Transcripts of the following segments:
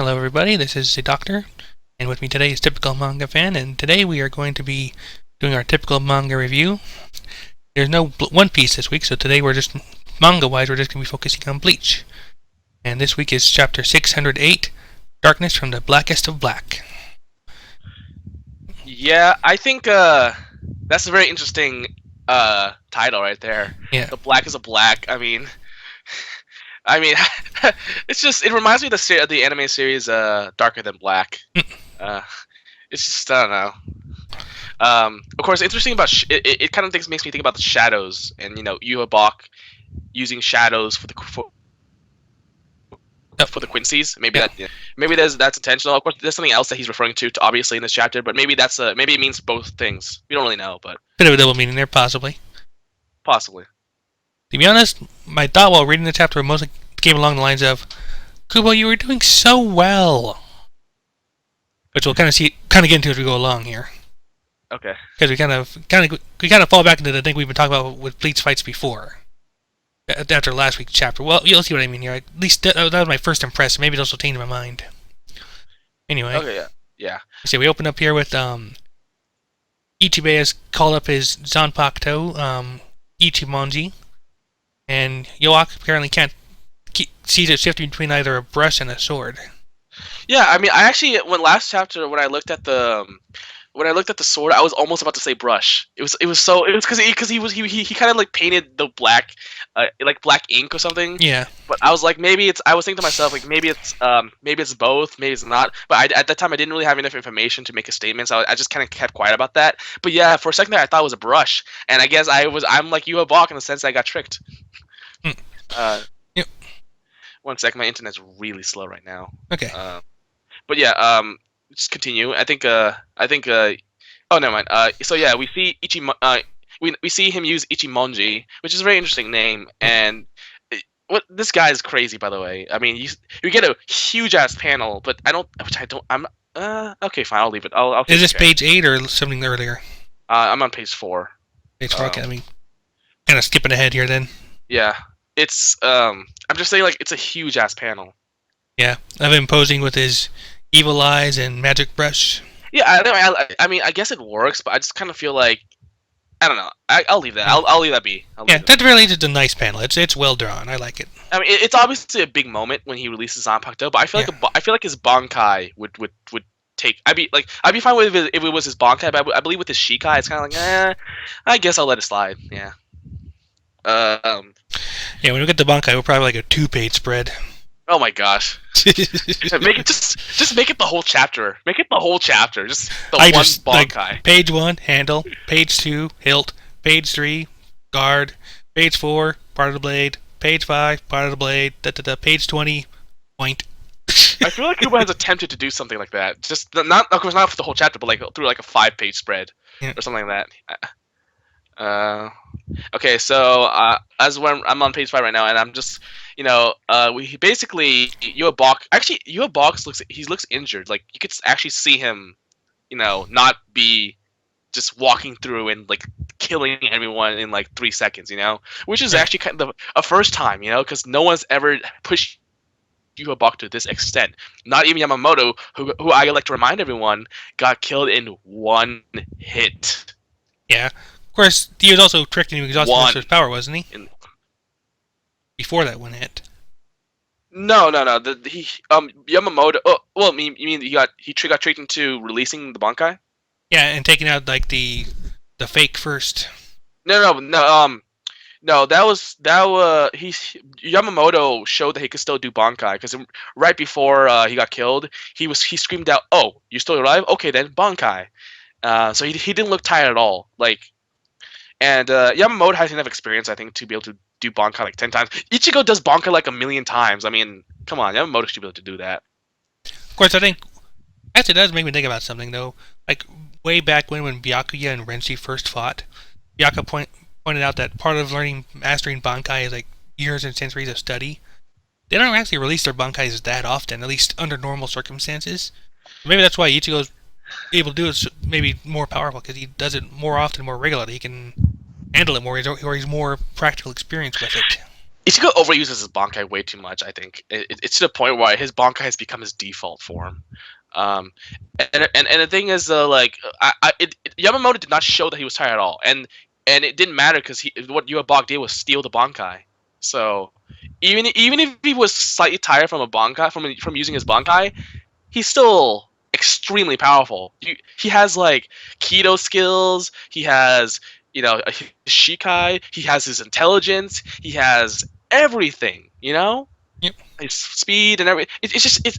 Hello everybody, this is the Doctor, and with me today is Typical Manga Fan, and today we are going to be doing our typical manga review. There's no One Piece this week, so today we're just, manga-wise, we're just going to be focusing on Bleach. And this week is chapter 608, Darkness from the Blackest of Black. Yeah, I think that's a very interesting title right there. Yeah. The Blackest of Black. I mean, it's just it reminds me of the anime series Darker Than Black. It's just I don't know. Of course, interesting about it kind of makes me think about the shadows and Yuhabok using shadows for the Quincy's. Maybe that's intentional. Of course, there's something else that he's referring to obviously in this chapter, but maybe maybe it means both things. We don't really know, but Bit of a double meaning there, possibly. Possibly. To be honest, my thought while reading the chapter mostly came along the lines of, Kubo, you were doing so well. Which we'll kind of get into as we go along here. Okay. Because we kind of fall back into the thing we've been talking about with Bleach fights before. After last week's chapter. Well, you'll see what I mean here. At least that was my first impression. Maybe it'll change my mind. Anyway. Okay, yeah. So we open up here with Ichibei has called up his Zanpakuto, Ichimonji. And Yoak apparently can't see it shifting between either a brush and a sword. Yeah, I mean, I actually when I looked at the sword, I was almost about to say brush. It was because he kind of like painted the black, like black ink or something. Yeah. But I was like, I was thinking to myself like maybe it's both, maybe it's not. But at that time I didn't really have enough information to make a statement, so I just kind of kept quiet about that. But yeah, for a second there I thought it was a brush, and I guess I'm like you a balk in the sense that I got tricked. Yep. 1 second, my internet's really slow right now. Okay. But yeah, just continue. I think. Oh, never mind. So yeah, we see we see him use Ichimonji, which is a very interesting name. And this guy is crazy, by the way. I mean, you get a huge ass panel, but I'm. Okay, fine. I'll leave it. I'll is this page 8 or something earlier? I'm on page 4. Page 4. Okay. I mean, kind of skipping ahead here then. Yeah, it's. I'm just saying, like, it's a huge ass panel. Yeah, of him posing with his evil eyes and magic brush. Yeah, I mean, I guess it works, but I just kind of feel like, I don't know. I'll leave that. I'll leave that be. That really is a nice panel. It's well drawn. I like it. I mean, it's obviously a big moment when he releases Zanpakuto, but I feel like his Bankai would take. I'd be fine with it if it was his Bankai, but I believe with his Shikai, it's kind of like, I guess I'll let it slide. Yeah. Yeah, when we get to Bankai, we'll probably like a 2-page spread. Oh my gosh! Make it just make it the whole chapter. Make it the whole chapter. Just the one Bankai. Like, page 1, handle. Page 2, hilt. Page 3, guard. Page 4, part of the blade. Page 5, part of the blade. Page 20, point. I feel like Kubo has attempted to do something like that. Just not, of course, not for the whole chapter, but like through like a 5-page spread or something like that. Okay, so as when I'm on page 5 right now, and I'm just, we basically Yuhabok looks injured. Like you could actually see him, not be just walking through and like killing everyone in like 3 seconds, which is actually kind of a first time, because no one's ever pushed Yuhabok to this extent. Not even Yamamoto, who I like to remind everyone got killed in 1 hit. Yeah. Of course, he was also tricked into exhausting most of his power, wasn't he? Before that 1 hit. No. Yamamoto. Oh, well, you mean he got tricked into releasing the Bankai? Yeah, and taking out like the fake first. No. Yamamoto showed that he could still do Bankai because right before he got killed, he screamed out, "Oh, you still alive? Okay, then Bankai." So he didn't look tired at all. And Yamamoto has enough experience, I think, to be able to do Bankai like 10 times. Ichigo does Bankai like 1,000,000 times. I mean, come on, Yamamoto should be able to do that. Of course, I think actually it does make me think about something though. Like way back when Byakuya and Renshi first fought, Byakuya pointed out that part of mastering Bankai is like years and centuries of study. They don't actually release their Bankais that often, at least under normal circumstances. Maybe that's why Ichigo's able to do it maybe more powerful, because he does it more often, more regularly. He can handle it more, or he's more practical experience with it. Ichigo overuses his Bankai way too much. I think it's to the point where his Bankai has become his default form. Um, and the thing is, Yamamoto did not show that he was tired at all, and it didn't matter because what Yuabok did was steal the Bankai. So even if he was slightly tired from a Bankai from using his Bankai, he's still extremely powerful. He has like keto skills. He has his Shikai. He has his intelligence. He has everything. Yep. His speed and everything.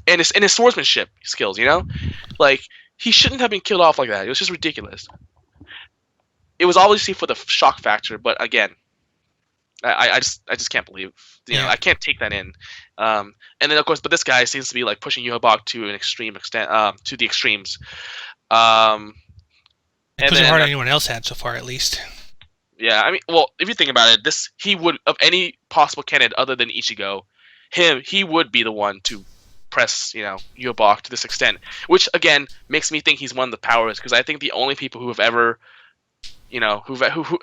And his swordsmanship skills. Like he shouldn't have been killed off like that. It was just ridiculous. It was obviously for the shock factor, but again, I just can't believe I can't take that in. And then of course, but this guy seems to be like pushing Yuhabok to an extreme extent, to the extremes. And pushing harder than anyone else had so far, at least. Yeah, I mean, well, if you think about it, he would, of any possible candidate other than Ichigo, he would be the one to press Yuhabok to this extent, which again makes me think he's one of the powers, because I think the only people who have ever who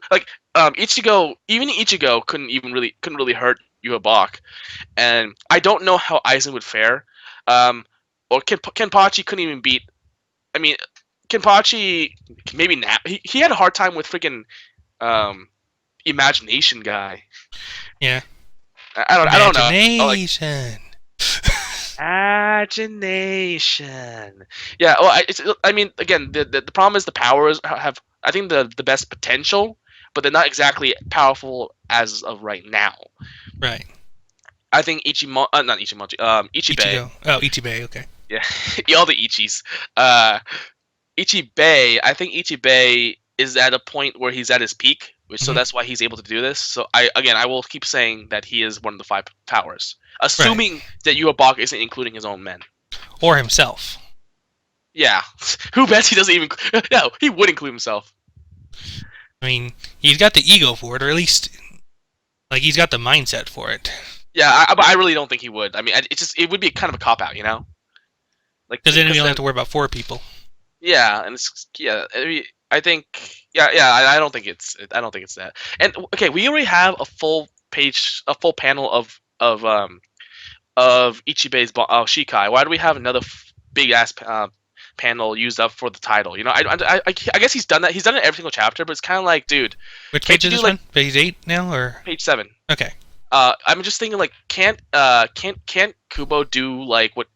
like Ichigo, even Ichigo couldn't really hurt Yuhabok, and I don't know how Aizen would fare, or Kenpachi couldn't even beat. I mean, Kenpachi maybe he had a hard time with freaking imagination guy. Yeah. I don't know. Imagination. Imagination. Yeah. Well, I mean, again, the problem is the powers have, I think, the best potential, but they're not exactly powerful as of right now. Right. I think Ichigo. Ichigo. Oh, Ichibei. Okay. Yeah, all the Ichis. Ichibei. I think Ichibei is at a point where he's at his peak, so that's why he's able to do this. So I will keep saying that he is one of the 5 powers, assuming that Yuhabok isn't including his own men or himself. Yeah, who bets he doesn't even? No, he would include himself. I mean, he's got the ego for it, or at least, like, he's got the mindset for it. Yeah, but I really don't think he would. I mean, it would be kind of a cop out, Like, because then we don't have to worry about 4 people. Yeah, and I think I don't think it's that. And okay, we already have a full panel of Ichibei's Shikai. Why do we have another big ass panel used up for the title? I guess he's done that. He's done it every single chapter, but it's kind of like, dude. Which page is this one? Page 8 now, or page 7? Okay. I'm just thinking, like, can't Kubo do like what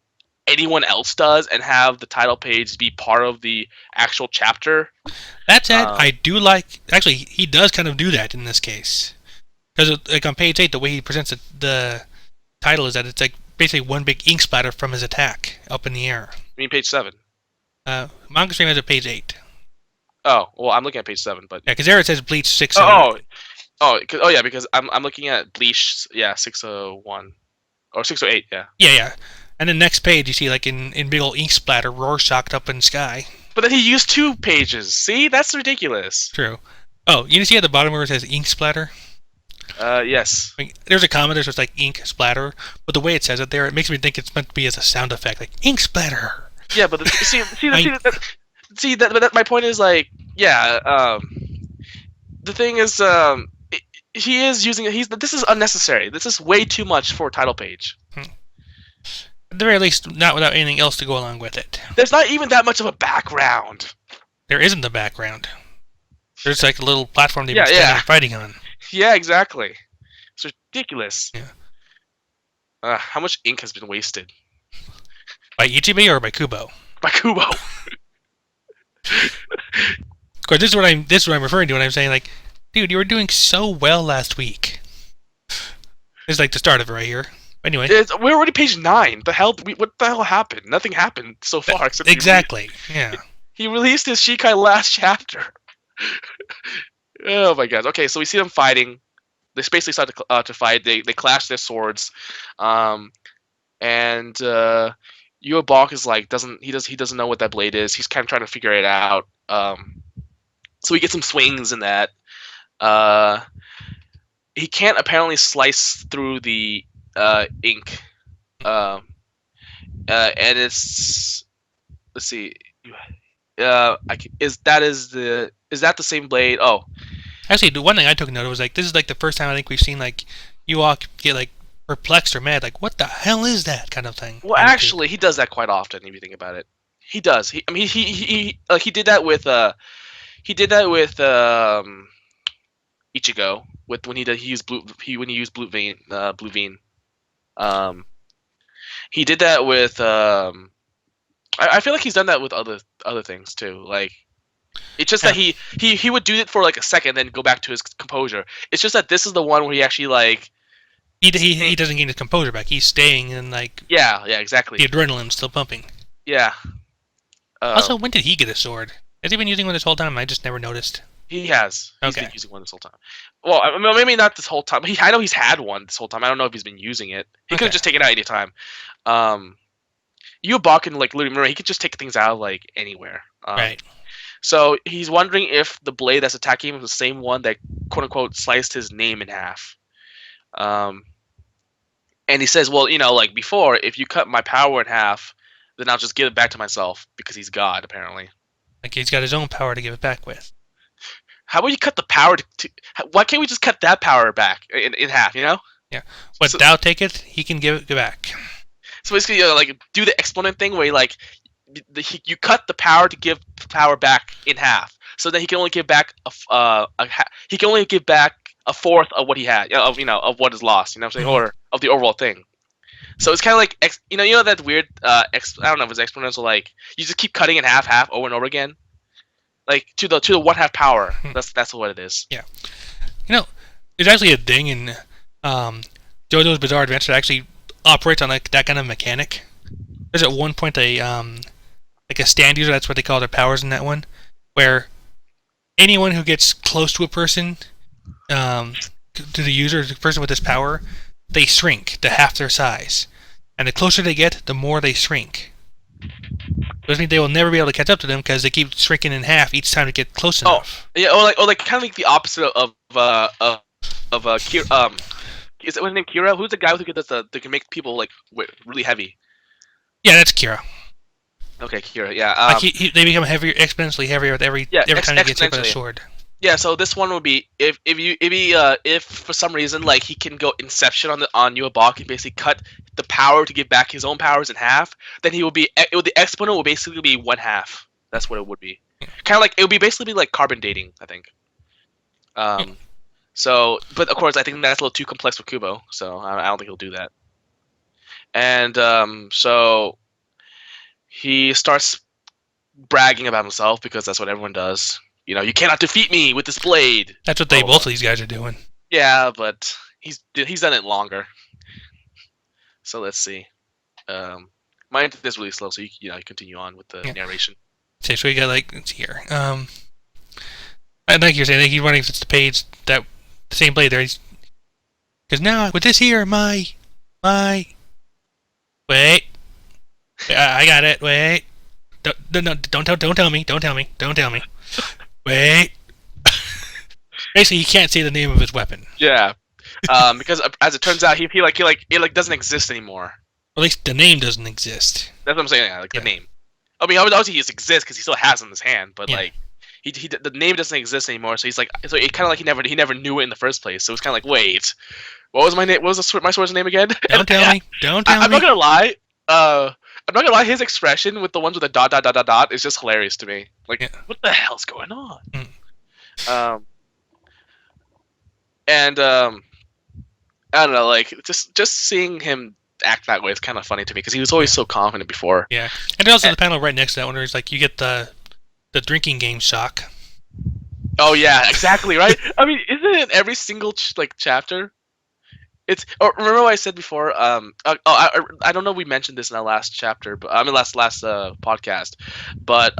anyone else does and have the title page be part of the actual chapter? That said, I do like. Actually, he does kind of do that in this case, because like on page 8, the way he presents the title is that it's like basically one big ink splatter from his attack up in the air. I mean, page 7. Manga stream has a page 8. Oh well, I'm looking at page 7, but yeah, because there it says Bleach 6. Yeah, because I'm looking at Bleach 601 or 608. Yeah. And the next page you see, like, in big old ink splatter, Rorschach up in the sky. But then he used 2 pages. See, that's ridiculous. True. Oh, you see at the bottom where it says ink splatter? Yes. I mean, there's a comment there, so it's like ink splatter, but the way it says it there, it makes me think it's meant to be as a sound effect, like ink splatter. Yeah, but my point is, like, yeah. The thing is, he is using it. This is unnecessary. This is way too much for a title page. At the very least, not without anything else to go along with it. There's not even that much of a background. There isn't a background. There's like a little platform they've been standing and fighting on. Yeah, exactly. It's ridiculous. Yeah. How much ink has been wasted? By Ichibei or by Kubo? By Kubo. Of course, this is what I'm referring to when I'm saying, like, dude, you were doing so well last week. This is like the start of it right here. Anyway, we're already page 9. What the hell happened? Nothing happened so far. Except exactly. He released his Shikai last chapter. Oh my god. Okay, so we see them fighting. They basically start to fight. They clash their swords, and Yuabok is like he doesn't know what that blade is. He's kind of trying to figure it out. So we get some swings in that. He can't apparently slice through the ink, and it's, let's see, is that the same blade? Oh, actually, the one thing I took note of was, like, this is like the first time I think we've seen, like, you all get like perplexed or mad, like what the hell is that kind of thing. Well, actually, he does that quite often. If you think about it, he does. I mean, he did that with Ichigo with when he used Blue Vein Blue Vein. Um, he did that with I feel like he's done that with other things too. Like it's just that he would do it for like a second, then go back to his composure. It's just that this is the one where he actually like he doesn't gain his composure back. He's staying and like yeah exactly. The adrenaline's still pumping. Yeah. Also, when did he get a sword? Has he been using one this whole time? I just never noticed. He has. He's Okay. been using one this whole time. Well, I mean, maybe not this whole time. I know he's had one this whole time. I don't know if he's been using it. He could have just taken it out any time. Yubak can like literally remember he could just take things out like anywhere. Right. So he's wondering if the blade that's attacking him is the same one that quote unquote sliced his name in half. And he says, well, like before, if you cut my power in half, then I'll just give it back to myself because he's God apparently. Like he's got his own power to give it back with. How about you cut the power why can't we just cut that power back in half, Yeah. But Thou take it, he can give it back. So basically, like do the exponent thing where you cut the power to give power back in half. So then he can only give back he can only give back a fourth of what he had, of what is lost. You know what I'm saying, or of the overall thing. So it's kind of like that weird I don't know if it's exponential. Like you just keep cutting in half over and over again. Like to the 1/2 power. That's what it is. Yeah. There's actually a thing in JoJo's Bizarre Adventure that actually operates on like that kind of mechanic. There's at one point a like a stand user, that's what they call their powers in that one, where anyone who gets close to a person, to the user, the person with this power, they shrink to half their size. And the closer they get, the more they shrink. Doesn't mean they will never be able to catch up to them because they keep shrinking in half each time to get close enough. Yeah, or like kind of like the opposite of Kira. Is it what's his name? Kira? Who's the guy who that can make people like really heavy? Yeah, that's Kira. Okay, Kira. Yeah. Like they become heavier, exponentially heavier with every time he gets hit with a sword. Yeah, so this one would be if for some reason like he can go Inception on Yubak and basically cut the power to give back his own powers in half, then the exponent will basically be 1/2. That's what it would be. Kind of like it would basically be like carbon dating, I think. So, but of course, I think that's a little too complex for Kubo, so I don't think he'll do that. And so he starts bragging about himself because that's what everyone does. You cannot defeat me with this blade. That's what both of these guys are doing. Yeah, but he's done it longer. So let's see. My internet is really slow, so you continue on with the narration. Okay, so we got let's see here. I think you're saying he's running the page that the same blade there. Because now with this here, my wait, I got it. Wait, don't tell me. Wait. Basically, he can't say the name of his weapon. Yeah, because as it turns out, he doesn't exist anymore. Or at least the name doesn't exist. That's what I'm saying. Yeah, the name. I mean, obviously he exists because he still has it in his hand, but like the name doesn't exist anymore. So he's like, so it kind of like he never knew it in the first place. So it's kind of like, wait, what was my name? What was my sword's name again? Don't tell me. I'm not gonna lie. I'm not gonna lie. His expression with the ones with the dot is just hilarious to me. Like, what the hell's going on? And I don't know, like just seeing him act that way is kind of funny to me because he was always so confident before. Yeah, and there's also the panel right next to that one where it's like you get the drinking game shock. Oh yeah, exactly right. I mean, isn't it in every single chapter? It's remember what I said before. I don't know if we mentioned this in our last chapter, but I mean last podcast. But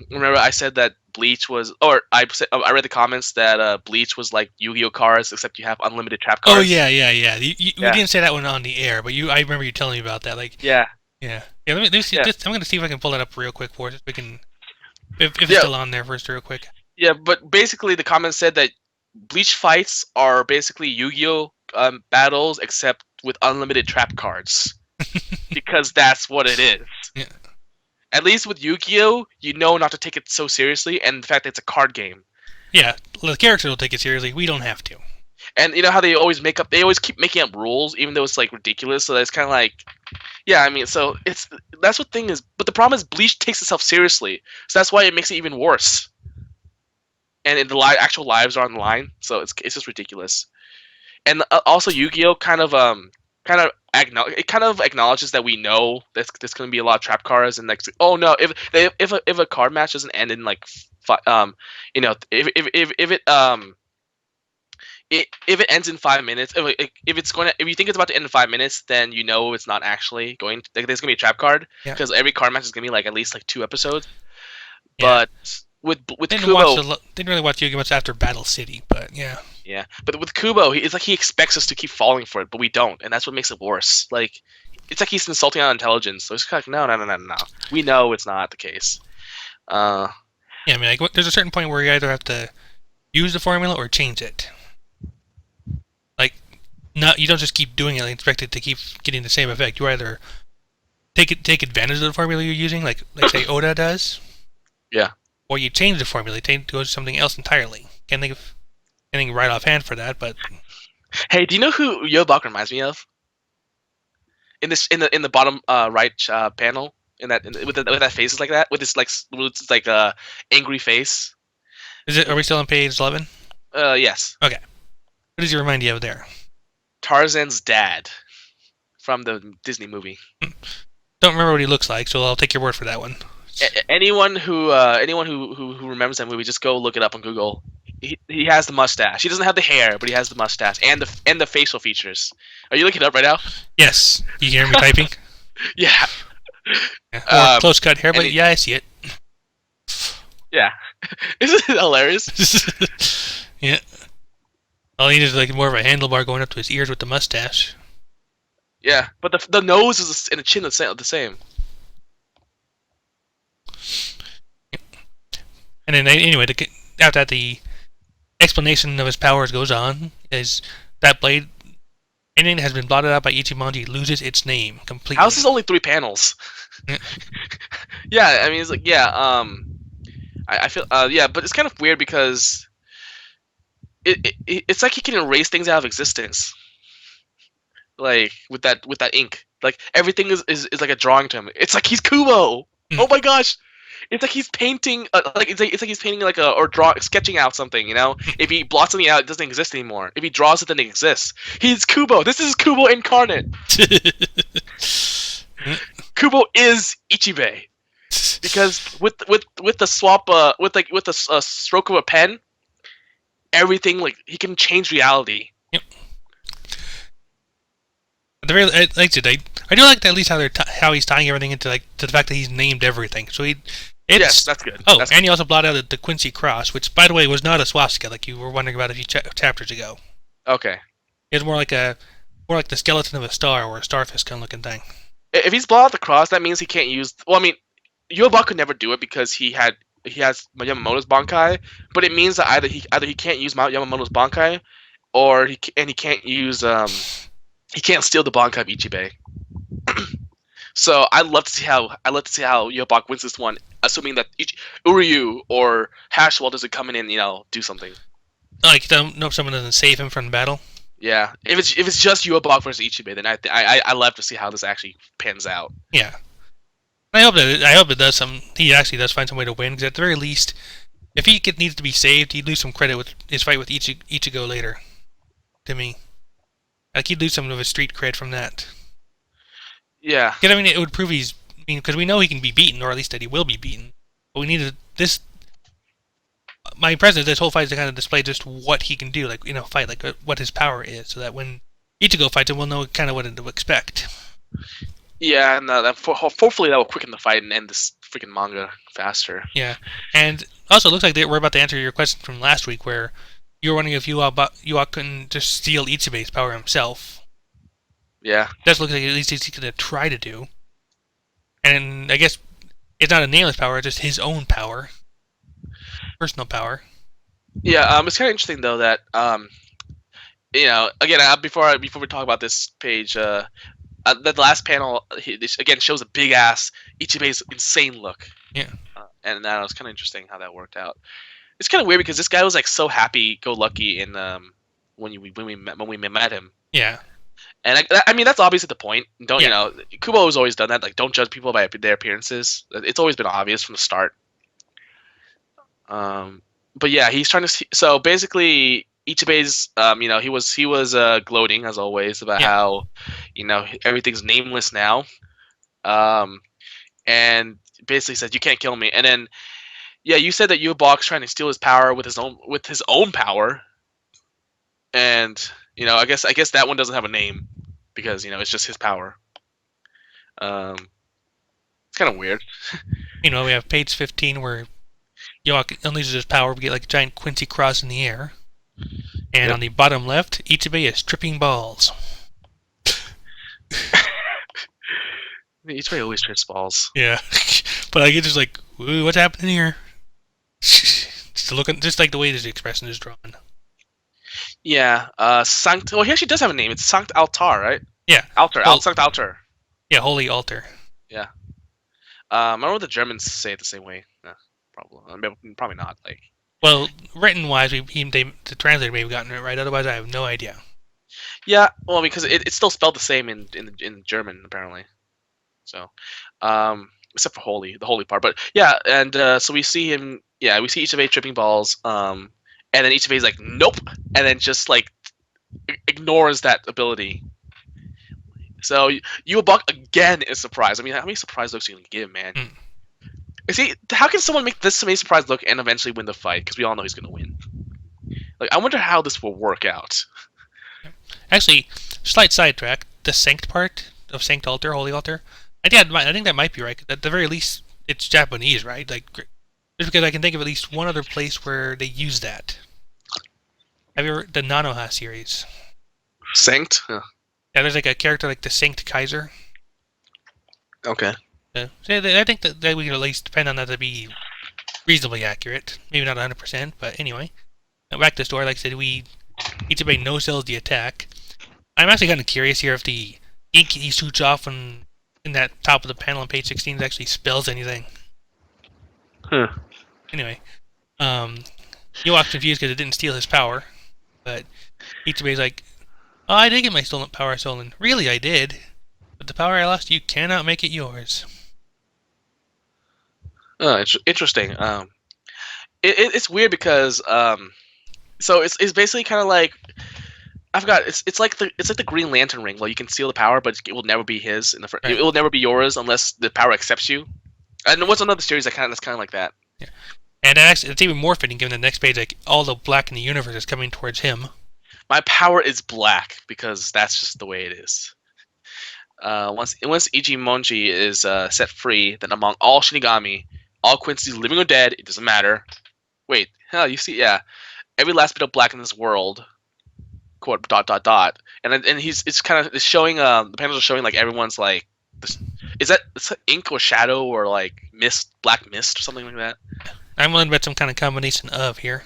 remember I said that Bleach was, or I read the comments that Bleach was like Yu-Gi-Oh cards, except you have unlimited trap cards. Oh yeah. We didn't say that one on the air, but I remember you telling me about that. Like yeah. Let me see. I'm gonna see if I can pull that up real quick for us. We can, if it's still on there first, real quick. Yeah, but basically the comments said that Bleach fights are basically Yu-Gi-Oh battles, except with unlimited trap cards, because that's what it is. Yeah. At least with Yu-Gi-Oh, you know not to take it so seriously, and the fact that it's a card game. Yeah, the characters will take it seriously. We don't have to. And you know how they always keep making up rules, even though it's like ridiculous. So it's kind of like, yeah, I mean, so that's what thing is. But the problem is Bleach takes itself seriously, so that's why it makes it even worse. And the actual lives are on the line, so it's just ridiculous. And also Yu-Gi-Oh it kind of acknowledges that we know there's going to be a lot of trap cards, and like, oh no, if a card match doesn't end in like you know, if it ends in 5 minutes, if it's going to, if you think it's about to end in 5 minutes, then you know it's not actually going. Like, there's gonna be a trap card Yeah. because every card match is gonna be like at least like 2 episodes. Yeah. But with Didn't Kubo, didn't really watch Yu-Gi-Oh much after Battle City, but yeah. yeah. But with Kubo, it's like he expects us to keep falling for it, but we don't, and that's what makes it worse. Like, it's like he's insulting our intelligence. So it's kind of like, no. We know it's not the case. Yeah, I mean, like, there's a certain point where you either have to use the formula or change it. Like, not you don't just keep doing it and expect it to keep getting the same effect. You either take advantage of the formula you're using, like say Oda does. Yeah. Or you change the formula, go to something else entirely. Can't think of anything right offhand for that, but Hey, do you know who Yobak reminds me of? In the bottom right panel, with that faces like that, with this like angry face. is it? Are we still on page 11? Yes. Okay. What does he remind you of there? Tarzan's dad from the Disney movie. Don't remember what he looks like, so I'll take your word for that one. Anyone who remembers that movie, just go look it up on Google. He has the mustache. He doesn't have the hair, but he has the mustache and the facial features. Are you looking it up right now? Yes. You hear me typing? Yeah. Or close cut hair, but yeah, I see it. Yeah. Isn't it hilarious? Yeah. All he needs is like more of a handlebar going up to his ears with the mustache. Yeah, but the nose is and the chin is the same. And then anyway, after that, the explanation of his powers goes on. Is that blade, anything that has been blotted out by Ichimonji loses its name completely. How's this only 3 panels? Yeah, I mean, it's like, yeah, I feel, yeah, but it's kind of weird because it's like he can erase things out of existence, like with that ink. Like, everything is like a drawing to him. It's like he's Kubo. Oh my gosh, it's like he's painting, it's like he's painting like sketching out something. You know, if he blots something out, it doesn't exist anymore. If he draws it, then it exists. He's Kubo. This is Kubo incarnate. Kubo is Ichibei. Because with the swap with the stroke of a pen, everything, like, he can change reality. Yep. At the very, like I said, I do like at least how he's tying everything into like to the fact that he's named everything. So yes, that's good. Oh, that's and good. he also blotted out the Quincy cross, which by the way was not a swastika like you were wondering about a few chapters ago. Okay. It's more like the skeleton of a star or a starfish kind of looking thing. If he's blotted out the cross, that means he can't use. Well, I mean, Yoba could never do it because he has Yamamoto's Bankai, but it means that either he can't use Yamamoto's Bankai, or he can't use he can't steal the Bankai of Ichibei. So I'd love to see how Yobak wins this one, assuming that Uryu or Hashwell doesn't come in and, you know, do something. Like, someone doesn't save him from the battle. Yeah, if it's just Yobak versus Ichibei, then I love to see how this actually pans out. Yeah. I hope it does he actually does find some way to win, because at the very least, if he needs to be saved, he'd lose some credit with his fight with Ichigo later. To me, like, he'd lose some of his street cred from that. Yeah. Because I mean, it would prove because we know he can be beaten, or at least that he will be beaten. But we need this. My impression is this whole fight is to kind of display just what he can do, like, in a fight, like what his power is, so that when Ichigo fights him, we'll know kind of what to expect. Yeah, and hopefully that will quicken the fight and end this freaking manga faster. Yeah, and also it looks like we're about to answer your question from last week, where you were wondering if Yuak couldn't just steal Ichibei's power himself. Yeah. It does look like at least he's going to try to do. And I guess it's not a nameless power, it's just his own power. Personal power. Yeah, it's kind of interesting, though, that, you know, again, before we talk about this page, the last panel, again, shows a big-ass Ichibei's insane look. Yeah. And that was kind of interesting how that worked out. It's kind of weird because this guy was, like, so happy-go-lucky in when we met him. Yeah. And I mean that's obviously the point. Don't Yeah. you know? Kubo has always done that. Like, don't judge people by their appearances. It's always been obvious from the start. But yeah, he's trying to see. So basically, Ichibe's, he was gloating as always about Yeah. how, everything's nameless now. Um, and basically said, "You can't kill me." And then, yeah, you said that Yubok's trying to steal his power with his own power. And I guess that one doesn't have a name because it's just his power. It's kind of weird. We have page 15 where Yowak unleashes his power. We get like a giant Quincy cross in the air. And Yep. on the bottom left, Ichibe is tripping balls. Ichibe always trips balls. Yeah. But I get just like, ooh, what's happening here? Just like the way this expression is drawn. Yeah. Sanct. Well, he actually does have a name. It's Sanct Altar, right? Yeah. Altar. Well, Sanct Altar. Yeah, Holy Altar. Yeah. I don't know if the Germans say it the same way. Probably not. Like. Well, written wise, the translator may have gotten it right. Otherwise, I have no idea. Yeah. Well, because it's still spelled the same in German apparently. So, except for holy, the holy part. But yeah, and so we see him. Yeah, we see Ichibe tripping balls. And then Ichibe's like, nope, and then just like ignores that ability. So Yubok again is surprised. I mean, how many surprise looks are you gonna give, man? Mm. See, how can someone make this many surprise look and eventually win the fight? Because we all know he's gonna win. Like, I wonder how this will work out. Actually, slight sidetrack. The Sanct part of Sanct Altar, Holy Altar. I think that might be right. At the very least, it's Japanese, right? Like, just because I can think of at least one other place where they use that. Have you ever the Nanoha series? Sanct? Yeah, there's like a character like the Sanct Kaiser. Okay. So I think that we can at least depend on that to be reasonably accurate. Maybe not 100%, but anyway. Back to the story, like I said, Ichibe no-sells the attack. I'm actually kind of curious here if the ink he shoots off in that top of the panel on page 16 actually spells anything. Anyway, Yowak's confused because it didn't steal his power, but Ichibe's like, oh, I did get my power stolen. Really, I did. But the power I lost, you cannot make it yours. Oh, interesting. It's weird because so it's basically kind of like I forgot. It's like the Green Lantern ring. Well, you can steal the power, but it will never be his. Right. It will never be yours unless the power accepts you. And what's another series that's kind of like that? Yeah. And actually, it's even more fitting given the next page, like all the black in the universe is coming towards him. My power is black because that's just the way it is. Once Ichimonji is set free, then among all Shinigami, all Quincy's living or dead, it doesn't matter. Wait, hell, you see, yeah, every last bit of black in this world, quote dot dot dot, and it's showing the panels are showing like everyone's like this, is that ink or shadow or like black mist or something like that. I'm willing to bet some kind of combination of here.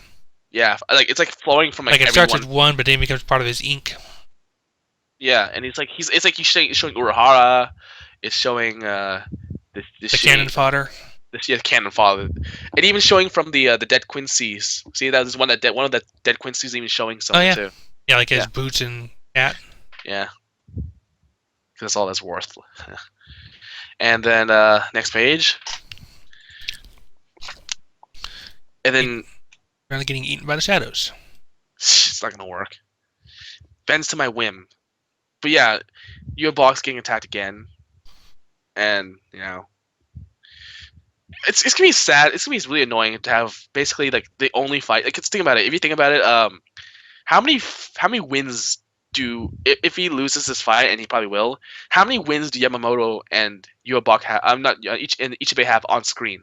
Yeah, like it's like flowing from like it everyone. starts with one, but then becomes part of his ink. Yeah, and it's like he's showing Urahara, it's showing the cannon fodder. Cannon fodder, and even showing from the dead Quincy's. See, that was one of the dead Quincy's even showing something too. Yeah, like his boots and hat. Yeah, because that's all that's worth. And then next page, and then really getting eaten by the shadows. It's not gonna work. Bends to my whim. But yeah, you have Box getting attacked again, and it's gonna be sad. It's gonna be really annoying to have basically like the only fight. Like, think about it. If you think about it, how many wins do if he loses this fight, and he probably will? How many wins do Yamamoto and Yuabok have? Ichibe have on screen.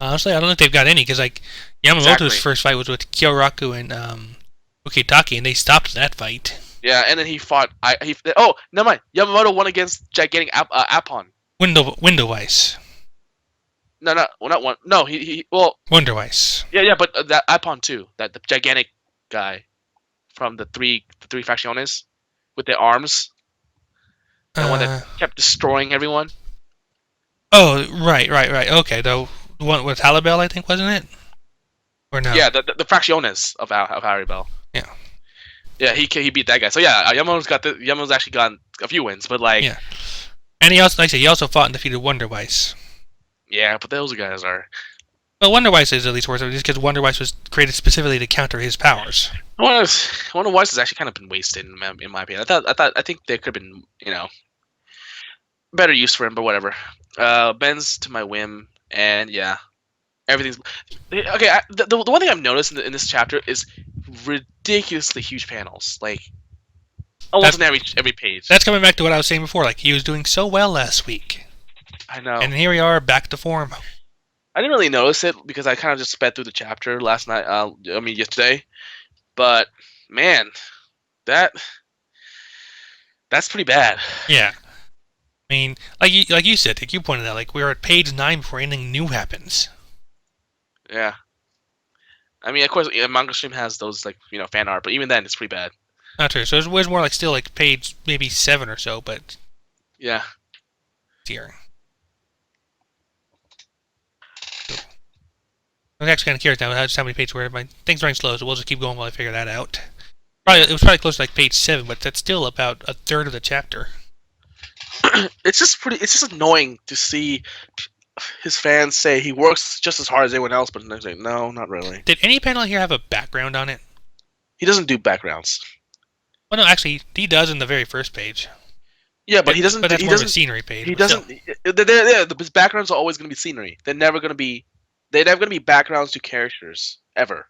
Honestly, I don't think they've got any because like Yamamoto's first fight was with Kyoraku and Ukitake, and they stopped that fight. Yeah, and then he fought. Oh, never mind. Yamamoto won against gigantic Apon. Windowweiss. No, not one. No, he Wonderweiss. Yeah, but that Apon too. That the gigantic guy from the three facciones with their arms. The one that kept destroying everyone. Oh, right. Okay, the one with Halibel, I think, wasn't it? Or no? Yeah, the Fracciones of Haribel. Yeah. Yeah, he beat that guy. So yeah, Yamamoto's actually gotten a few wins, but like Yeah. And he also, like I said, he also fought and defeated Wonder Weiss. yeah, but those guys are. Well, Wonder Weiss is at least worse, just because Wonder Weiss was created specifically to counter his powers. Wonder Weiss has actually kind of been wasted in my opinion. I think there could have been better use for him, but whatever. Bends to my whim, and yeah, everything's okay. The one thing I've noticed in this chapter is ridiculously huge panels, like almost in every page. That's coming back to what I was saying before. Like he was doing so well last week. I know. And here we are, back to form. I didn't really notice it because I kind of just sped through the chapter last night. Yesterday. But man, that's pretty bad. Yeah. I mean, like you said, like you pointed out, like we're at page 9 before anything new happens. Yeah. I mean, of course, Manga Stream has those like fan art, but even then, it's pretty bad. Not true. So it was more like still like page maybe 7 or so, but yeah. Here. I'm actually kind of curious now how many pages were. My things running slow, so we'll just keep going while I figure that out. It was probably close to like page 7, but that's still about a third of the chapter. It's just annoying to see his fans say he works just as hard as anyone else, but they're like, no, not really. Did any panel here have a background on it? He doesn't do backgrounds. Well, no, actually, he does in the very first page. Yeah, but he doesn't. But that's he more doesn't, of a scenery page. He doesn't. His backgrounds are always going to be scenery. They're never going to be. They're never going to be backgrounds to characters ever.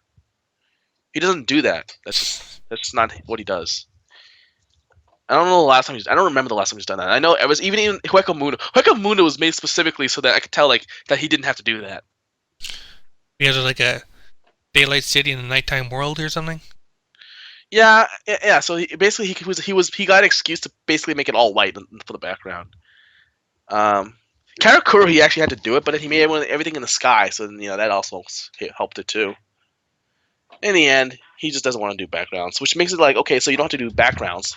He doesn't do that. That's just not what he does. I don't know the last time I don't remember the last time he's done that. I know it was even in Hueco Mundo. Hueco Mundo was made specifically so that I could tell like that he didn't have to do that. Because there's like a daylight city in a nighttime world or something. Yeah. So he got an excuse to basically make it all white for the background. Karakura, he actually had to do it, but then he made everything in the sky, so that also helped it too. In the end, he just doesn't want to do backgrounds, which makes it like, okay, so you don't have to do backgrounds,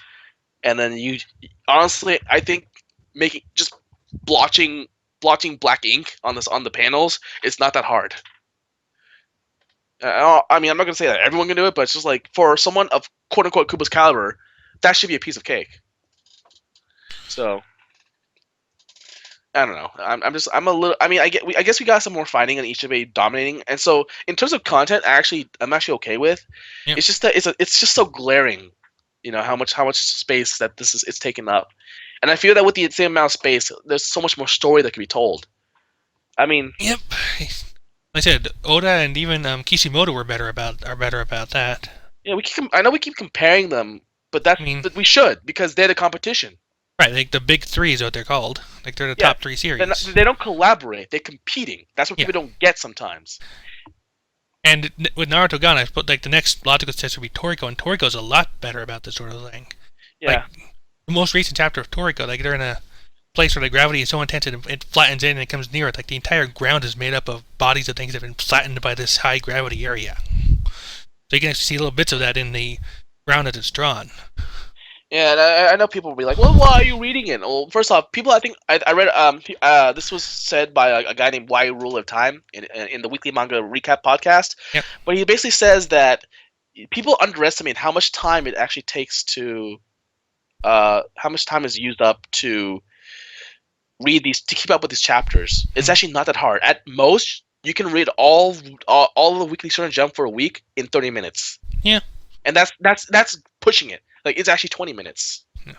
and then you honestly, I think making just blotching black ink on the panels, it's not that hard. I mean, I'm not gonna say that everyone can do it, but it's just like for someone of quote unquote Kuba's caliber, that should be a piece of cake. So. I don't know. I'm a little. I mean, I guess we got some more fighting and Ichibe dominating, and so in terms of content, I'm actually okay with. Yep. It's just that it's just so glaring, how much space that it's taken up, and I feel that with the same amount of space, there's so much more story that can be told. I mean. Yep. Like I said, Oda and even Kishimoto are better about that. Yeah, I know we keep comparing them, but but we should because they're the competition. Right, like the big 3 is what they're called. Like they're the top 3 series. They don't collaborate; they're competing. That's what people don't get sometimes. And with Naruto gone, I put like the next logical step would be Toriko, and Toriko's a lot better about this sort of thing. Yeah. Like the most recent chapter of Toriko, like they're in a place where the gravity is so intense it flattens in and it comes near it. Like the entire ground is made up of bodies of things that have been flattened by this high gravity area. So you can actually see little bits of that in the ground that it's drawn. Yeah, and I know people will be like, "Well, why are you reading it?" Well, first off, people, I think I read. This was said by a guy named Y Rule of Time in the weekly manga recap podcast. Yep. But he basically says that people underestimate how much time it actually takes to, how much time is used up to read to keep up with these chapters. It's actually not that hard. At most, you can read all of the weekly Shonen Jump for a week in 30 minutes. Yeah. And that's pushing it. Like, it's actually 20 minutes. Yeah.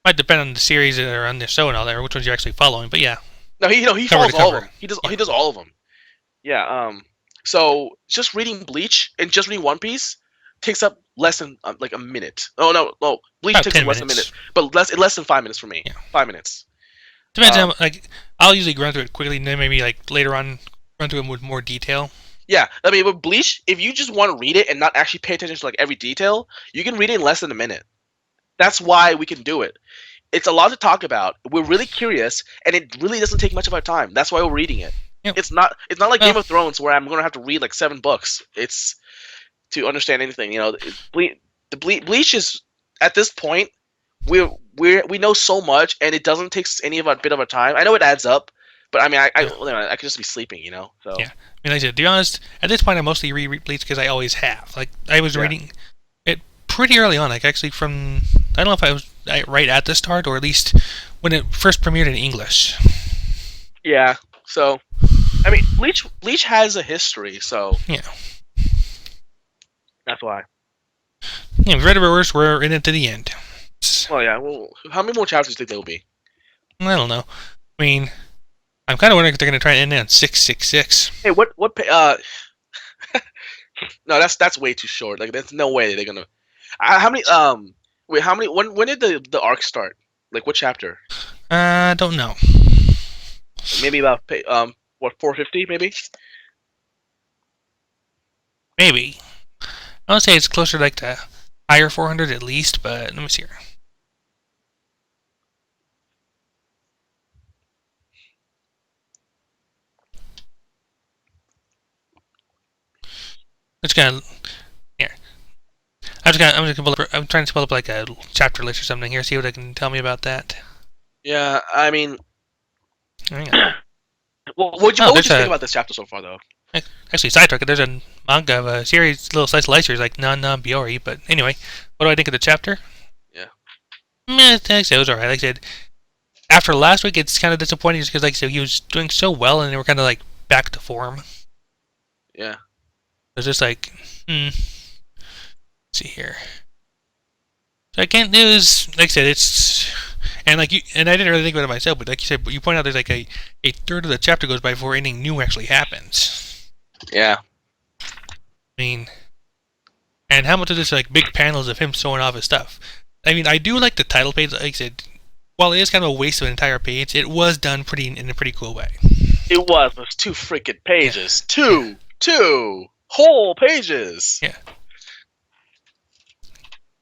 Might depend on the series that are on the show and all that, or which ones you're actually following. But yeah. No, he follows all of them. He does all of them. Yeah. So just reading Bleach and just reading One Piece takes up less than like a minute. Oh no. Bleach takes up less than a minute, but less than 5 minutes for me. Yeah. 5 minutes. Depends on like I'll usually run through it quickly, and then maybe like later on run through it with more detail. Yeah, I mean, with Bleach, if you just want to read it and not actually pay attention to like every detail, you can read it in less than a minute. That's why we can do it. It's a lot to talk about. We're really curious, and it really doesn't take much of our time. That's why we're reading it. Yep. It's not like Game of Thrones where I'm going to have to read like 7 books. It's to understand anything. Bleach is at this point we know so much, and it doesn't take any of a bit of our time. I know it adds up, But I mean, I could just be sleeping, you know. So yeah. I mean, like I said, to be honest, at this point, I mostly read Bleach because I always have. Like, I was reading it pretty early on. Like, actually, from I don't know if I was right at the start or at least when it first premiered in English. Yeah. So, I mean, Bleach has a history, so yeah, that's why. Yeah, we've read it reverse. We're in it to the end. Well, yeah. Well, how many more chapters do you think there will be? I don't know. I mean, I'm kind of wondering if they're going to try and end it on 666. Hey, what? No, that's way too short. Like, there's no way they're gonna. How many? Wait, how many? When did the arc start? Like, what chapter? Don't know. Maybe about what 450 maybe? Maybe. I would say it's closer like to higher 400 at least, but let me see here. It's gonna here. I'm trying to pull up like a chapter list or something here. See what it can tell me about that. Yeah, I mean, Hang on. what would you think about this chapter so far, though? Actually, sidetrack. There's a manga of a series, little slice of life series like Non Non Biori. But anyway, what do I think of the chapter? Yeah. It was alright. Like I said, after last week, it's kind of disappointing just because, like I said, he was doing so well, and they were kind of like back to form. Yeah. It was just like, let's see here. So I can't. It was like I said, it's and like you and I didn't really think about it myself, but like you said, you point out there's like a third of the chapter goes by before anything new actually happens. Yeah. I mean, and how much of this like big panels of him showing off his stuff? I mean, I do like the title page. Like I said, while it is kind of a waste of an entire page, it was done in a pretty cool way. It was. It was 2 freaking pages. Yeah. Two whole pages. Yeah.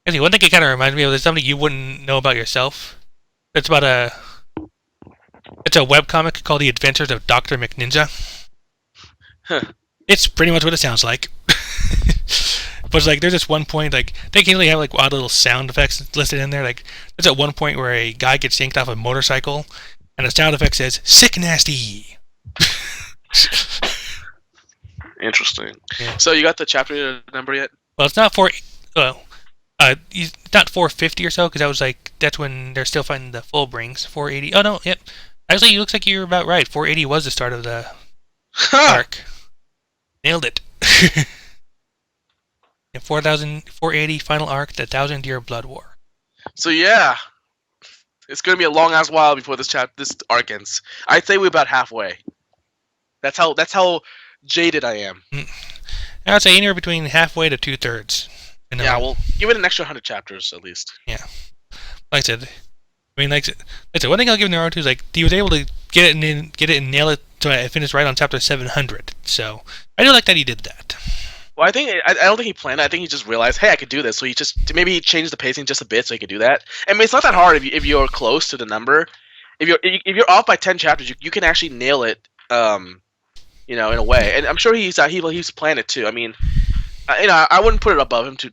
Actually, one thing it kind of reminds me of is something you wouldn't know about yourself. It's about it's a webcomic called The Adventures of Dr. McNinja. Huh. It's pretty much what it sounds like. But it's like there's this one point, like they occasionally have like odd little sound effects listed in there. Like there's at one point where a guy gets yanked off a motorcycle, and the sound effect says "sick nasty." Interesting. Yeah. So you got the chapter number yet? Well, it's not not 450 or so, because that was like that's when they're still finding the full brings. 480. Oh no, yep. Actually, it looks like you're about right. 480 was the start of the arc. Nailed it. 480 final arc, the 1,000-year blood war. So yeah, it's gonna be a long ass while before this arc ends. I'd say we're about halfway. That's how jaded I am. I would say anywhere between halfway to 2/3. Yeah, well, give it an extra 100 chapters at least. Yeah, like I said, one thing I'll give Naruto is like he was able to get it and nail it to finish right on chapter 700. So I do like that he did that. Well, I don't think he planned it. I think he just realized, hey, I could do this. So he maybe changed the pacing just a bit so he could do that. I mean, it's not that hard if you're close to the number. If you're off by 10 chapters, you can actually nail it. In a way, and I'm sure he's planned it too. I mean, I wouldn't put it above him to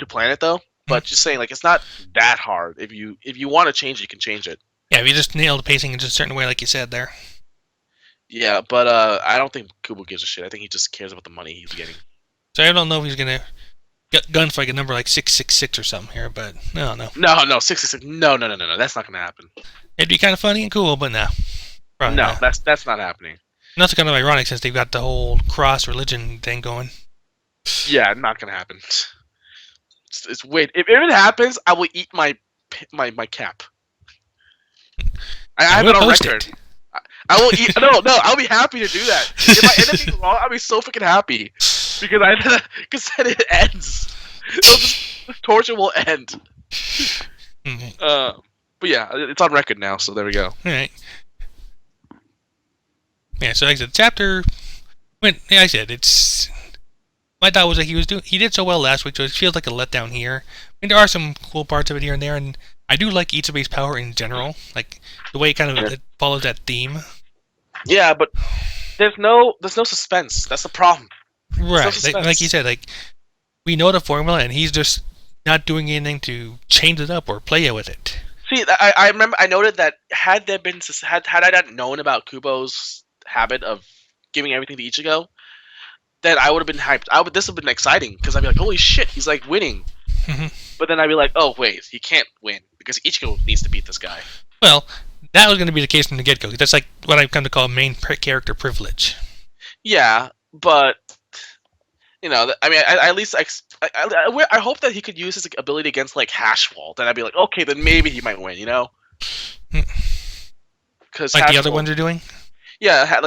plan it though. But just saying, like, it's not that hard. If you want to change it, you can change it. Yeah, if you just nail the pacing in just a certain way, like you said there. Yeah, but I don't think Kubo gives a shit. I think he just cares about the money he's getting. So I don't know if he's gonna get gun for like a number like 666 or something here, but I don't know. No, 666. No. That's not gonna happen. It'd be kind of funny and cool, but no. No, not. That's not happening. And that's kind of ironic since they've got the whole cross religion thing going. Yeah, not gonna happen. It's weird. If it happens, I will eat my cap. I have it on record. I will eat. No, I'll be happy to do that. If I end up being wrong, I'll be so freaking happy because then it ends. This torture will end. Mm-hmm. But yeah, it's on record now, so there we go. All right. Yeah, so like I said, chapter. Like I said, it's. My thought was like he did so well last week, so it feels like a letdown here. I mean, there are some cool parts of it here and there, and I do like Ichibe's power in general, like the way it follows that theme. Yeah, but there's no suspense. That's the problem. Right, like you said, like we know the formula, and he's just not doing anything to change it up or play it with it. See, mean, I remember I noted that had there been had I not known about Kubo's habit of giving everything to Ichigo, then I would have been hyped. This would have been exciting because I'd be like, holy shit, he's like winning. But then I'd be like, oh wait, he can't win because Ichigo needs to beat this guy. Well, that was going to be the case from the get-go. That's like what I've come to call main character privilege. Yeah, but you know, I mean, at least I hope that he could use his ability against like Hashwall. Then I'd be like, okay, then maybe he might win. You know, because like the other ones are doing. Yeah,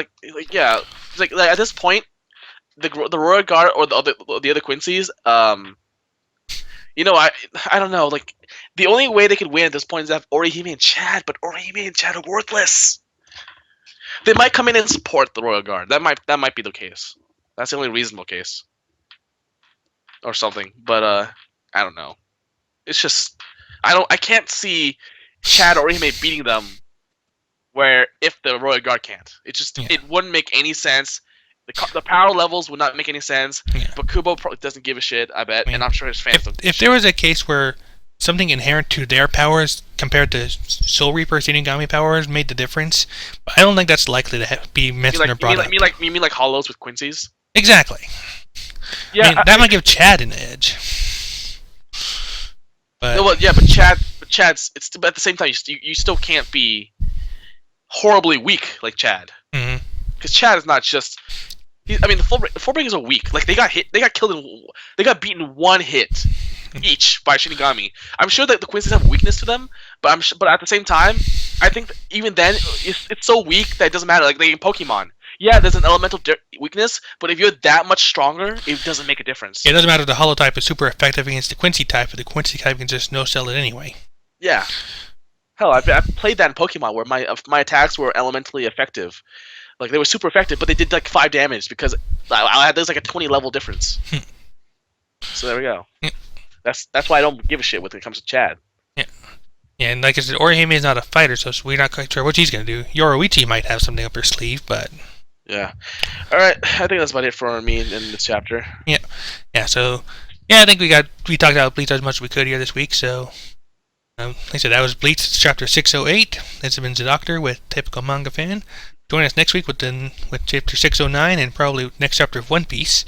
yeah, like at this point, the Royal Guard or the other Quincy's, you know, I don't know. Like the only way they could win at this point is to have Orihime and Chad, but Orihime and Chad are worthless. They might come in and support the Royal Guard. That might be the case. That's the only reasonable case, or something. But I don't know. It's just I can't see Chad or Orihime beating them. Where if the Royal Guard can't, it wouldn't make any sense. The power levels would not make any sense. Yeah. But Kubo probably doesn't give a shit. I bet, and I'm sure his fans. If there was a case where something inherent to their powers compared to Soul Reaper Shinigami powers made the difference, but I don't think that's likely to be mentioned or brought up. You mean like Hollows with Quincy's? Exactly. Yeah, I mean, that might give Chad an edge. But no, well, yeah, but Chad's it's at the same time you still can't be horribly weak like Chad, because Chad is not just. I mean, the Fullbringers are weak. Like they got killed they got beaten one hit each by Shinigami. I'm sure that the Quincy's have weakness to them, but but at the same time, I think that even then it's so weak that it doesn't matter. Like in Pokemon, yeah, there's an elemental weakness, but if you're that much stronger, it doesn't make a difference. Yeah, it doesn't matter if the Hollow type is super effective against the Quincy type, but the Quincy type can just no-sell it anyway. Yeah. Hell, I've played that in Pokemon where my attacks were elementally effective. Like they were super effective, but they did like 5 damage because there's like a 20 level difference. So there we go. That's why I don't give a shit when it comes to Chad. Yeah, and like I said, Orihime is not a fighter, so we're not quite sure what he's gonna do. Yoruichi might have something up her sleeve, but yeah. All right, I think that's about it for me in this chapter. Yeah. So I think we talked about Bleach as much as we could here this week. So. Like I said, that was Bleach chapter 608. This has been the Doctor with Typical Manga Fan. Join us next week with chapter 609 and probably next chapter of One Piece.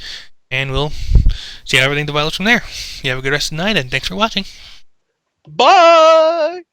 And we'll see how everything develops from there. You have a good rest of the night, and thanks for watching. Bye!